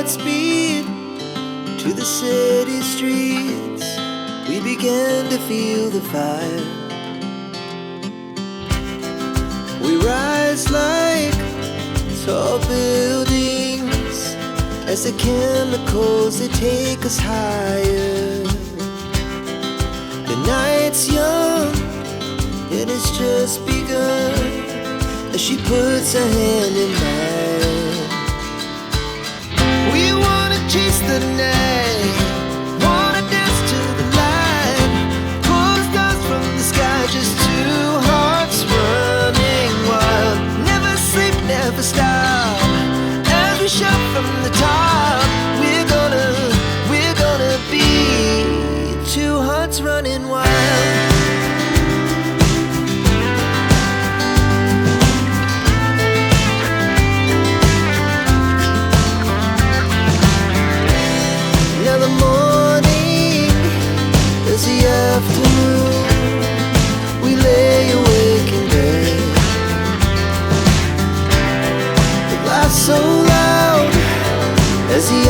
speed to the city streets. We began to feel the fire. We rise like tall buildings as the chemicals, they take us higher. The night's young and it's just begun as she puts her hand in mine. We wanna chase the night, wanna dance to the light, pull the stars from the sky, just two hearts running wild. Never sleep, never stop, as we shout from the top. We're gonna be two hearts running wild. Now the morning is the afternoon. We lay awake in bed. The laughs so loud as the